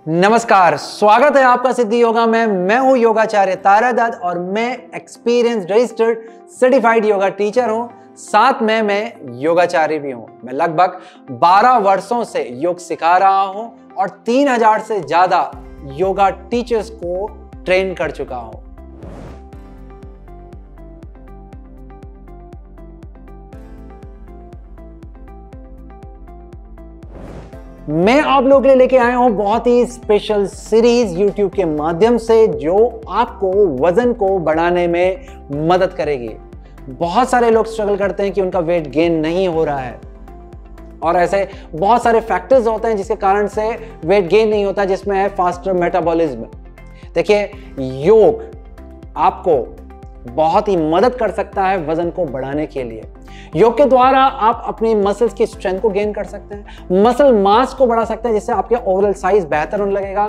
नमस्कार, स्वागत है आपका सिद्धि योगा में। मैं हूं योगाचार्य तारा दत्त और मैं experience registered certified yoga teacher हूं। साथ में मैं योगाचार्य भी हूं। मैं लगभग 12 वर्षों से योग सिखा रहा हूं और 3000 से ज्यादा योगा टीचर्स को ट्रेन कर चुका हूं। मैं आप लोगों के लिए लेके आया हूं बहुत ही स्पेशल सीरीज YouTube के माध्यम से जो आपको वजन को बढ़ाने में मदद करेगी। बहुत सारे लोग स्ट्रगल करते हैं कि उनका वेट गेन नहीं हो रहा है और ऐसे बहुत सारे फैक्टर्स होते हैं जिसके कारण से वेट गेन नहीं होता, जिसमें है फास्टर मेटाबॉलिज्म। देखिए, योग आपको बहुत ही मदद कर सकता है वजन को बढ़ाने के लिए। योग के द्वारा आप अपनी मसल्स की स्ट्रेंथ को गेन कर सकते हैं, मसल मास को बढ़ा सकते हैं जिससे आपके ओवरऑल साइज बेहतर होने लगेगा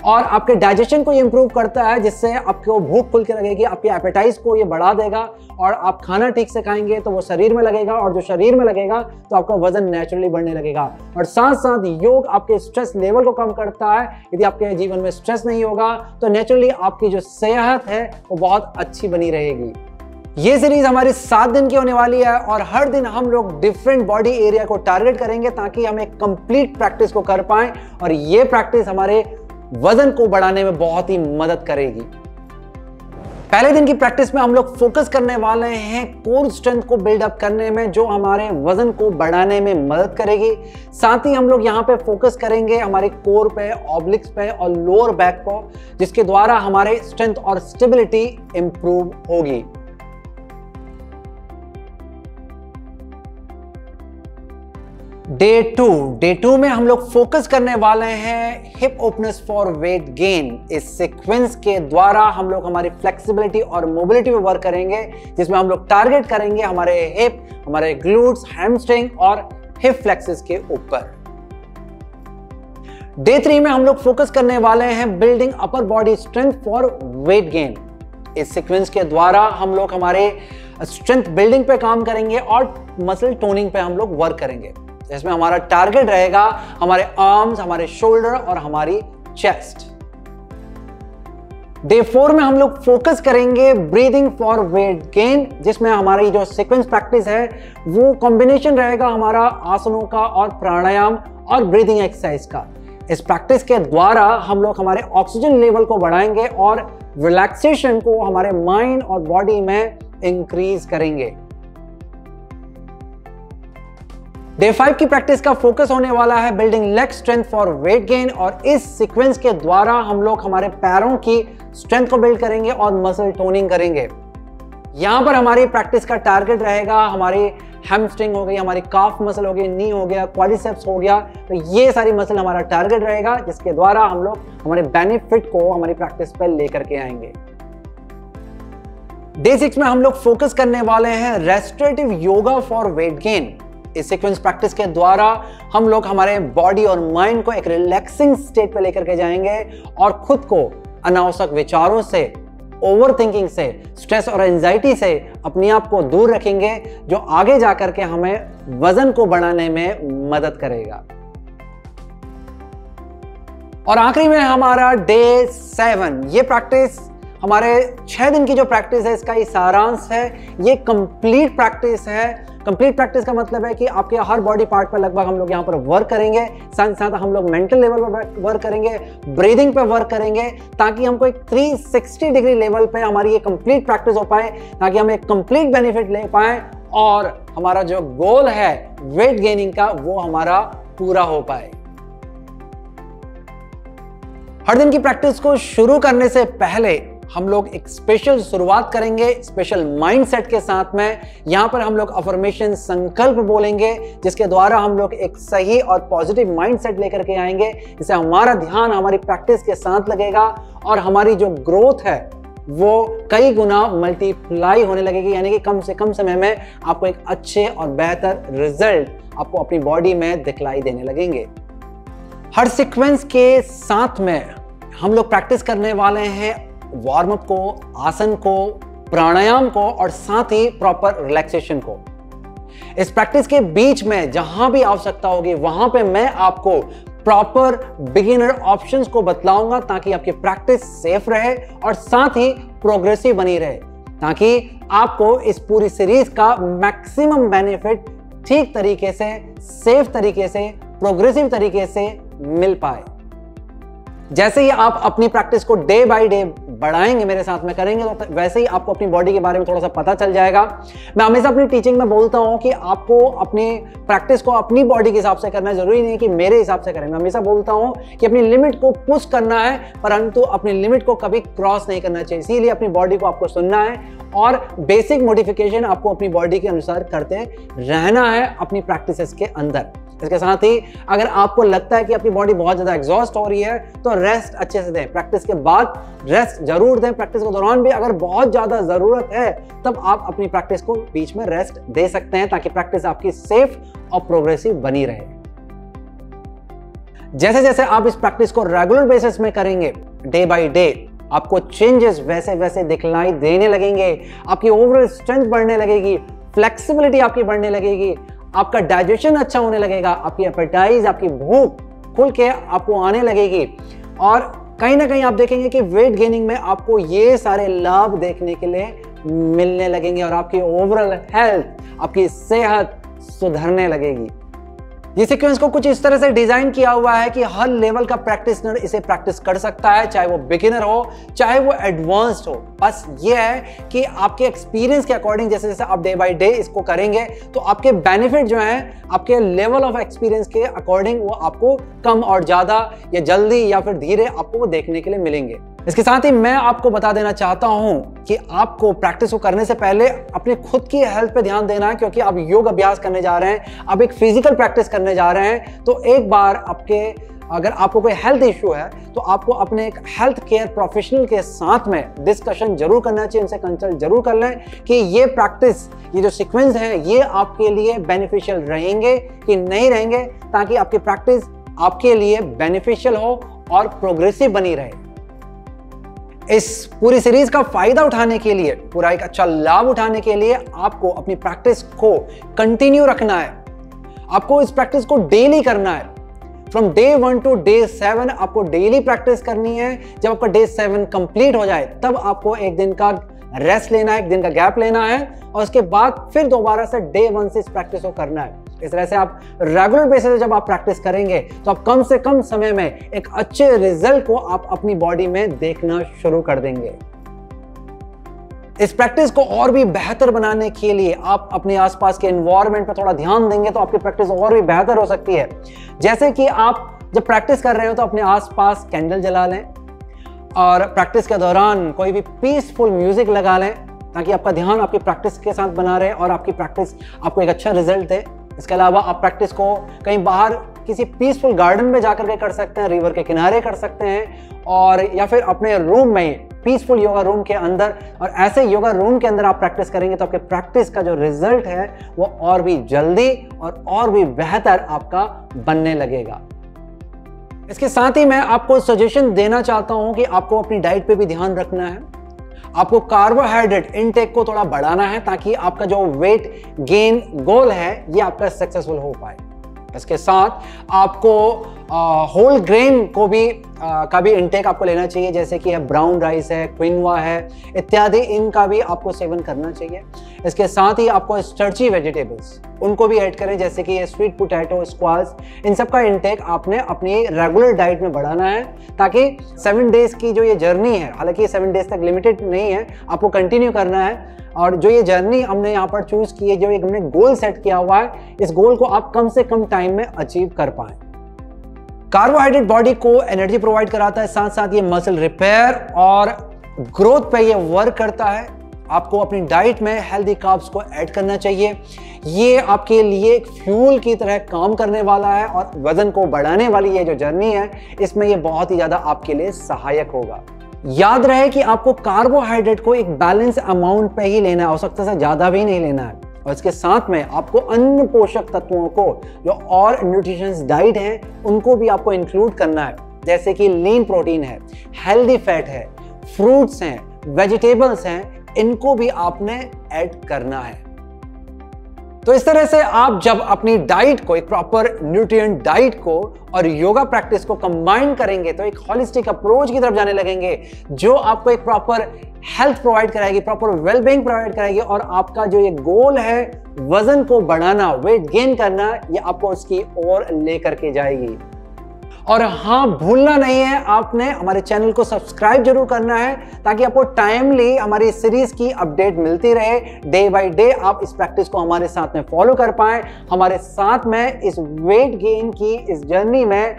और आपके डाइजेशन को ये इंप्रूव करता है जिससे आपको भूख खुल के लगेगी, आपके एपेटाइज को ये बढ़ा देगा और आप खाना ठीक से खाएंगे तो वो शरीर में लगेगा और जो शरीर में लगेगा तो आपका वजन नेचुरली बढ़ने लगेगा। और साथ साथ योग आपके स्ट्रेस लेवल को कम करता है। यदि आपके जीवन में स्ट्रेस नहीं होगा तो नेचुरली आपकी जो सेहत है वो बहुत अच्छी बनी रहेगी। ये सीरीज हमारी 7 दिन की होने वाली है और हर दिन हम लोग डिफरेंट बॉडी एरिया को टारगेट करेंगे ताकि हम एक कंप्लीट प्रैक्टिस को कर पाएं और ये प्रैक्टिस हमारे वजन को बढ़ाने में बहुत ही मदद करेगी। पहले दिन की प्रैक्टिस में हम लोग फोकस करने वाले हैं कोर स्ट्रेंथ को बिल्डअप करने में, जो हमारे वजन को बढ़ाने में मदद करेगी। साथ ही हम लोग यहाँ पे फोकस करेंगे हमारे कोर पे, ऑब्लिक्स पे और लोअर बैक को, जिसके द्वारा हमारे स्ट्रेंथ और स्टेबिलिटी इंप्रूव होगी। डे टू में हम लोग फोकस करने वाले हैं hip openers for weight gain. इस सीक्वेंस के द्वारा हम लोग हमारी फ्लेक्सिबिलिटी और मोबिलिटी पे वर्क करेंगे, जिसमें हम लोग टारगेट करेंगे हमारे हिप, हमारे ग्लूट्स, हैमस्ट्रिंग और हिप फ्लेक्सेस के ऊपर। डे 3 में हम लोग फोकस करने वाले हैं building upper body strength for weight gain. इस सीक्वेंस के द्वारा हम लोग हमारे स्ट्रेंथ बिल्डिंग पे काम करेंगे और मसल टोनिंग पे हम लोग वर्क करेंगे। इसमें हमारा टारगेट रहेगा हमारे आर्म्स, हमारे शोल्डर और हमारी चेस्ट। डे 4 में हम लोग फोकस करेंगे ब्रीदिंग फॉर वेट गेन, जिसमें हमारी जो सीक्वेंस प्रैक्टिस है वो कॉम्बिनेशन रहेगा हमारा आसनों का और प्राणायाम और ब्रीदिंग एक्सरसाइज का। इस प्रैक्टिस के द्वारा हम लोग हमारे ऑक्सीजन लेवल को बढ़ाएंगे और रिलैक्सेशन को हमारे माइंड और बॉडी में इंक्रीज करेंगे। डे 5 की प्रैक्टिस का फोकस होने वाला है building leg strength for weight gain और इस सीक्वेंस के द्वारा हम लोग हमारे पैरों की स्ट्रेंथ को बिल्ड करेंगे और मसल टोनिंग करेंगे। यहां पर हमारी प्रैक्टिस का टारगेट रहेगा हमारी हैमस्ट्रिंग हो गई, हमारी काफ मसल हो गई, नी हो गया, क्वाड्रिसेप्स हो गया, तो ये सारी मसल हमारा टारगेट रहेगा जिसके द्वारा हम लोग हमारे बेनिफिट को हमारी प्रैक्टिस पर लेकर के आएंगे। डे 6 में हम लोग फोकस करने वाले हैं restorative yoga for weight gain. इस सीक्वेंस प्रैक्टिस के द्वारा हम लोग हमारे बॉडी और माइंड को एक रिलैक्सिंग स्टेट पे लेकर के जाएंगे और खुद को अनावश्यक विचारों से, ओवर थिंकिंग से, स्ट्रेस और एंजाइटी से अपने आप को दूर रखेंगे, जो आगे जाकर के हमें वजन को बढ़ाने में मदद करेगा। और आखिरी में हमारा डे 7, ये प्रैक्टिस हमारे 6 दिन की जो प्रैक्टिस है इसका ही सारांश है। ये कंप्लीट प्रैक्टिस है। कंप्लीट प्रैक्टिस का मतलब है कि आपके हर बॉडी पार्ट पर लगभग हम लोग यहाँ पर वर्क करेंगे। साथ साथ हम लोग मेंटल लेवल पर वर्क करेंगे, ब्रीदिंग पे वर्क करेंगे, ताकि हमको एक 360 डिग्री लेवल पे हमारी ये कंप्लीट प्रैक्टिस हो पाए, ताकि हम एक कंप्लीट बेनिफिट ले पाए और हमारा जो गोल है वेट गेनिंग का वो हमारा पूरा हो पाए। हर दिन की प्रैक्टिस को शुरू करने से पहले हम लोग एक स्पेशल शुरुआत करेंगे, स्पेशल माइंडसेट के साथ में। यहां पर हम लोग अफर्मेशन, संकल्प बोलेंगे, जिसके द्वारा हम लोग एक सही और पॉजिटिव माइंडसेट लेकर के आएंगे, जिससे हमारा ध्यान हमारी प्रैक्टिस के साथ लगेगा और हमारी जो ग्रोथ है वो कई गुना मल्टीप्लाई होने लगेगी। यानी कि कम से कम समय में आपको एक अच्छे और बेहतर रिजल्ट आपको अपनी बॉडी में दिखलाई देने लगेंगे। हर सीक्वेंस के साथ में हम लोग प्रैक्टिस करने वाले हैं वार्म अप को, आसन को, प्राणायाम को और साथ ही प्रॉपर रिलैक्सेशन को। इस प्रैक्टिस के बीच में जहां भी आवश्यकता होगी वहां पे मैं आपको प्रॉपर बिगिनर ऑप्शंस को बतलाऊंगा ताकि आपकी प्रैक्टिस सेफ रहे और साथ ही प्रोग्रेसिव बनी रहे, ताकि आपको इस पूरी सीरीज का मैक्सिमम बेनिफिट ठीक तरीके से, सेफ तरीके से, प्रोग्रेसिव तरीके से मिल पाए। जैसे ही आप अपनी प्रैक्टिस को डे बाय डे बढ़ाएंगे, मेरे साथ में करेंगे, तो वैसे ही आपको अपनी बॉडी के बारे में थोड़ा सा पता चल जाएगा। मैं हमेशा अपनी टीचिंग में बोलता हूं कि आपको अपनी प्रैक्टिस को अपनी बॉडी के हिसाब से करना है, जरूरी नहीं कि मेरे हिसाब से करें। मैं हमेशा बोलता हूं कि अपनी लिमिट को पुश करना है, परंतु अपनी लिमिट को कभी क्रॉस नहीं करना चाहिए। इसीलिए अपनी बॉडी को आपको सुनना है और बेसिक मॉडिफिकेशन आपको अपनी बॉडी के अनुसार करते रहना है अपनी प्रैक्टिसेस के अंदर। इसके साथ ही अगर आपको लगता है कि अपनी बॉडी बहुत ज्यादा एग्जॉस्ट हो रही है तो रेस्ट अच्छे से दें। प्रैक्टिस के बाद रेस्ट जरूर दें। प्रैक्टिस के दौरान भी अगर बहुत ज्यादा जरूरत है तब आप अपनी प्रैक्टिस को बीच में रेस्ट दे सकते हैं, ताकि प्रैक्टिस आपकी सेफ और प्रोग्रेसिव बनी रहे। जैसे जैसे आप इस प्रैक्टिस को रेगुलर बेसिस में करेंगे, डे बाय डे, आपको चेंजेस वैसे वैसे दिखलाई देने लगेंगे। आपकी ओवरऑल स्ट्रेंथ बढ़ने लगेगी, फ्लेक्सिबिलिटी आपकी बढ़ने लगेगी, आपका डाइजेशन अच्छा होने लगेगा, आपकी एपेटाइज, आपकी भूख खुल के आपको आने लगेगी और कहीं ना कहीं आप देखेंगे कि वेट गेनिंग में आपको ये सारे लाभ देखने के लिए मिलने लगेंगे और आपकी ओवरऑल हेल्थ, आपकी सेहत सुधरने लगेगी। ये सीक्वेंस को कुछ इस तरह से डिजाइन किया हुआ है कि हर लेवल का प्रैक्टिशनर इसे प्रैक्टिस कर सकता है, चाहे वो बिगिनर हो चाहे वो एडवांस्ड हो। बस ये है कि आपके एक्सपीरियंस के अकॉर्डिंग जैसे जैसे आप डे बाय डे इसको करेंगे तो आपके बेनिफिट जो है आपके लेवल ऑफ एक्सपीरियंस के अकॉर्डिंग वो आपको कम और ज्यादा या जल्दी या फिर धीरे आपको वो देखने के लिए मिलेंगे। इसके साथ ही मैं आपको बता देना चाहता हूं कि आपको प्रैक्टिस को करने से पहले अपने खुद की हेल्थ पे ध्यान देना है, क्योंकि आप योग अभ्यास करने जा रहे हैं, आप एक फिजिकल प्रैक्टिस करने जा रहे हैं। तो एक बार अगर आपको कोई हेल्थ इश्यू है तो आपको अपने एक हेल्थ केयर प्रोफेशनल के साथ में डिस्कशन जरूर करना चाहिए, उनसे कंसल्ट जरूर कर लें कि ये प्रैक्टिस, ये जो सीक्वेंस है ये आपके लिए बेनिफिशियल रहेंगे कि नहीं रहेंगे, ताकि आपकी प्रैक्टिस आपके लिए बेनिफिशियल हो और प्रोग्रेसिव बनी रहे। इस पूरी सीरीज का फायदा उठाने के लिए, पूरा एक अच्छा लाभ उठाने के लिए आपको अपनी प्रैक्टिस को कंटिन्यू रखना है। आपको इस प्रैक्टिस को डेली करना है। फ्रॉम डे 1 टू डे 7 आपको डेली प्रैक्टिस करनी है। जब आपका डे 7 कंप्लीट हो जाए तब आपको एक दिन का रेस्ट लेना है, एक दिन का गैप लेना है और उसके बाद फिर दोबारा से डे 1 से इस प्रैक्टिस को करना है। इस तरह से आप रेगुलर बेसिस पे जब आप प्रैक्टिस करेंगे तो आप कम से कम समय में एक अच्छे रिजल्ट को आप अपनी बॉडी में देखना शुरू कर देंगे। इस प्रैक्टिस को और भी बेहतर बनाने के लिए आप अपने आसपास के एनवायरनमेंट पर थोड़ा ध्यान देंगे तो आपकी प्रैक्टिस और भी बेहतर हो सकती है। जैसे कि आप जब प्रैक्टिस कर रहे हो तो अपने आसपास कैंडल जला लें और प्रैक्टिस के दौरान कोई भी पीसफुल म्यूजिक लगा लें, ताकि आपका ध्यान आपकी प्रैक्टिस के साथ बना रहे और आपकी प्रैक्टिस आपको एक अच्छा रिजल्ट दे। इसके अलावा आप प्रैक्टिस को कहीं बाहर किसी पीसफुल गार्डन में जाकर के कर सकते हैं, रिवर के किनारे कर सकते हैं, और या फिर अपने रूम में पीसफुल योगा रूम के अंदर। और ऐसे योगा रूम के अंदर आप प्रैक्टिस करेंगे तो आपके प्रैक्टिस का जो रिजल्ट है वो और भी जल्दी और भी बेहतर आपका बनने लगेगा। इसके साथ ही मैं आपको सजेशन देना चाहता हूं कि आपको अपनी डाइट पे भी ध्यान रखना है। आपको कार्बोहाइड्रेट इनटेक को थोड़ा बढ़ाना है ताकि आपका जो वेट गेन गोल है ये आपका सक्सेसफुल हो पाए। इसके साथ आपको होल ग्रेन को भी का भी इंटेक आपको लेना चाहिए, जैसे कि ब्राउन राइस है, क्विनोआ है इत्यादि, इनका भी आपको सेवन करना चाहिए। इसके साथ ही आपको स्टार्ची वेजिटेबल्स उनको भी ऐड करें, जैसे कि ये स्वीट पोटैटो, स्क्वाश, इन सब का इंटेक आपने अपनी रेगुलर डाइट में बढ़ाना है, ताकि 7 डेज की जो ये जर्नी है, हालांकि ये 7 डेज तक लिमिटेड नहीं है, आपको कंटिन्यू करना है। और जो ये जर्नी हमने यहाँ पर चूज की है, जो एक हमने गोल सेट किया हुआ है, इस गोल को आप कम से कम टाइम में अचीव कर पाएं। कार्बोहाइड्रेट बॉडी को एनर्जी प्रोवाइड कराता है, साथ साथ ये मसल रिपेयर और ग्रोथ पे ये वर्क करता है। आपको अपनी डाइट में हेल्दी कार्ब्स को ऐड करना चाहिए। ये आपके लिए एक फ्यूल की तरह काम करने वाला है और वजन को बढ़ाने वाली ये जो जर्नी है इसमें ये बहुत ही ज्यादा आपके लिए सहायक होगा। याद रहे कि आपको कार्बोहाइड्रेट को एक बैलेंस अमाउंट पे ही लेना है, आवश्यकता से ज्यादा भी नहीं लेना है। और इसके साथ में आपको अन्य पोषक तत्वों को जो और न्यूट्रिशंस डाइट है उनको भी आपको इंक्लूड करना है, जैसे कि लीन प्रोटीन है, हेल्दी फैट है, फ्रूट्स हैं, वेजिटेबल्स हैं, इनको भी आपने ऐड करना है। तो इस तरह से आप जब अपनी डाइट को, एक प्रॉपर न्यूट्रिएंट डाइट को और योगा प्रैक्टिस को कंबाइन करेंगे तो एक होलिस्टिक अप्रोच की तरफ जाने लगेंगे जो आपको एक प्रॉपर हेल्थ प्रोवाइड कराएगी, प्रॉपर वेलबींग प्रोवाइड कराएगी और आपका जो ये गोल है वजन को बढ़ाना, वेट गेन करना, ये आपको उसकी ओर लेकर के जाएगी। और हाँ, भूलना नहीं है, आपने हमारे चैनल को सब्सक्राइब जरूर करना है ताकि आपको टाइमली हमारी सीरीज की अपडेट मिलती रहे। डे बाय डे आप इस प्रैक्टिस को हमारे साथ में फॉलो कर पाएं, हमारे साथ में इस वेट गेन की इस जर्नी में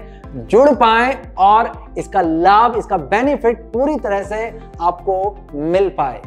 जुड़ पाएं और इसका लाभ, इसका बेनिफिट पूरी तरह से आपको मिल पाए।